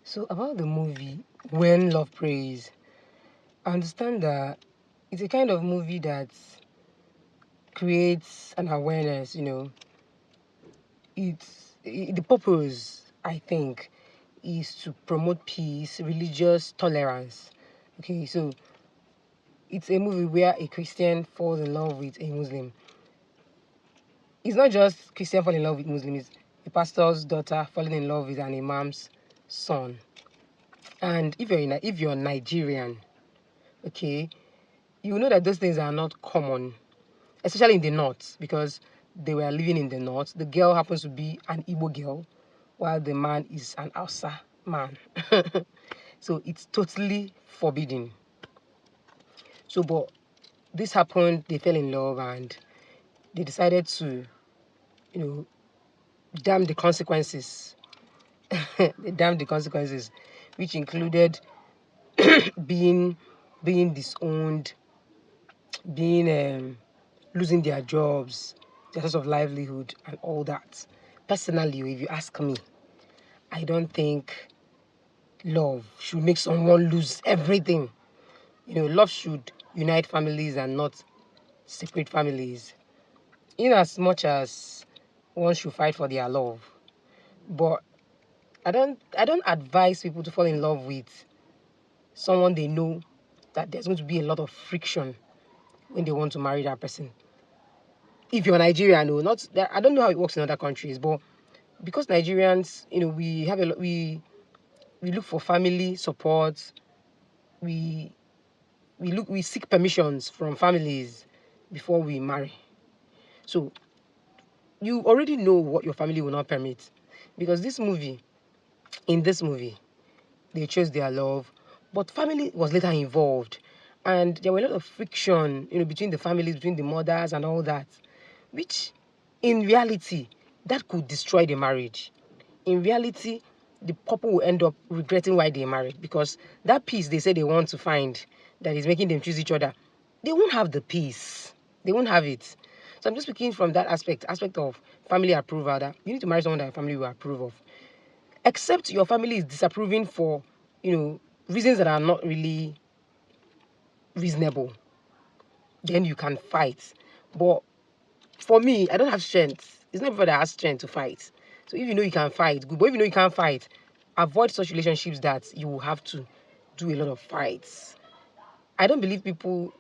So about the movie When Love Prays, I understand that it's a kind of movie that creates an awareness, the purpose, I think, is to promote peace, religious tolerance. Okay, so it's a movie where a Christian falls in love with a Muslim. It's not just Christian falling in love with Muslims, it's a pastor's daughter falling in love with an imam's son. And if you're Nigerian, okay, you know that those things are not common, especially in the north, because they were living in the north. The girl happens to be an Igbo girl, while the man is an Hausa man. So it's totally forbidden. So, but this happened, they fell in love, and they decided to, damn the consequences. They damned the consequences, which included being disowned, being losing their jobs, their source of livelihood, and all that. Personally, if you ask me, I don't think love should make someone lose everything. Love should unite families and not separate families. In as much as one should fight for their love, but I don't advise people to fall in love with someone they know that there's going to be a lot of friction when they want to marry that person. If you're Nigerian, no, not that, I don't know how it works in other countries, but because Nigerians, we have we look for family support. We seek permissions from families before we marry. So you already know what your family will not permit, because in this movie, they chose their love, but family was later involved, and there were a lot of friction, between the families, between the mothers and all that, which in reality, that could destroy the marriage. In reality, the couple will end up regretting why they married, because that peace they say they want to find that is making them choose each other, they won't have the peace. They won't have it. So I'm just speaking from that aspect of family approval, that you need to marry someone that your family will approve of. Except your family is disapproving for, reasons that are not really reasonable, then you can fight. But for me, I don't have strength. It's not everybody that has strength to fight. So if you know you can fight, good. But if you know you can't fight, avoid such relationships that you will have to do a lot of fights. I don't believe people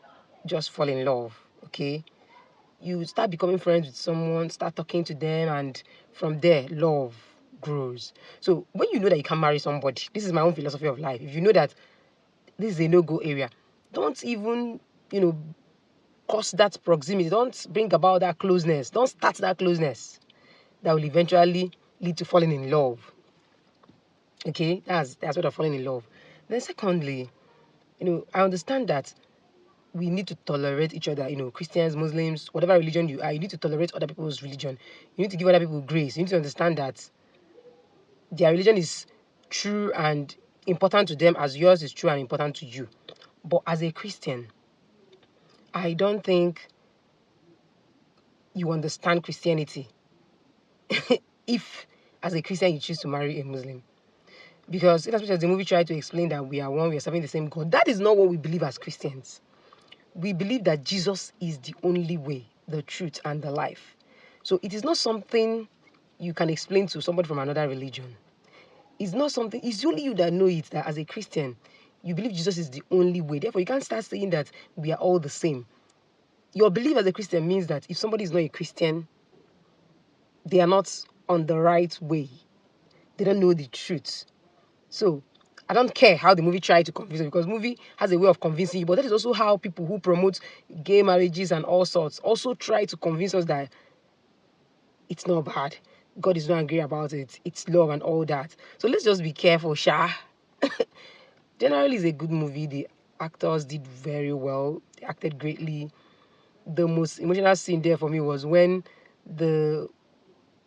just fall in love, okay? You start becoming friends with someone, start talking to them, and from there, love grows. So when you know that you can marry somebody, this is my own philosophy of life. If you know that this is a no-go area, don't even, cause that proximity. Don't bring about that closeness. Don't start that closeness that will eventually lead to falling in love. Okay, that's what of falling in love. Then secondly, I understand that we need to tolerate each other. Christians, Muslims, whatever religion you are, you need to tolerate other people's religion. You need to give other people grace. You need to understand that their religion is true and important to them as yours is true and important to you. But as a Christian, I don't think you understand Christianity if, as a Christian, you choose to marry a Muslim. Because in as much as the movie tried to explain that we are one, we are serving the same God, that is not what we believe as Christians. We believe that Jesus is the only way, the truth, and the life. So it is not something you can explain to somebody from another religion. It's not something, it's only you that know it, that as a Christian, you believe Jesus is the only way. Therefore, you can't start saying that we are all the same. Your belief as a Christian means that if somebody is not a Christian, they are not on the right way. They don't know the truth. So I don't care how the movie tried to convince you, because movie has a way of convincing you, but that is also how people who promote gay marriages and all sorts also try to convince us that it's not bad. God is not angry about it. It's love and all that. So let's just be careful, Sha. Generally, it's a good movie. The actors did very well. They acted greatly. The most emotional scene there for me was when the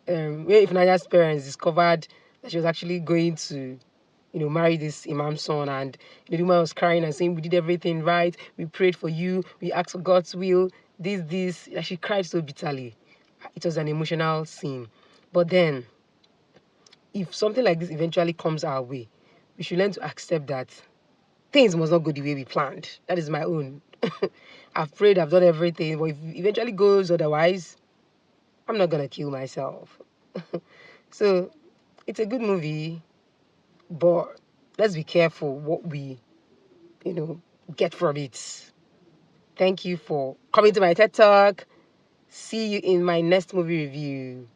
where Ifeanyi's parents discovered that she was actually going to, marry this imam's son, and the woman was crying and saying, "We did everything right. We prayed for you. We asked for God's will. This." Like, she cried so bitterly. It was an emotional scene. But then, if something like this eventually comes our way, we should learn to accept that things must not go the way we planned. That is my own. I've prayed, I've done everything, but if it eventually goes otherwise, I'm not gonna kill myself. So it's a good movie, but let's be careful what we, get from it. Thank you for coming to my TED Talk. See you in my next movie review.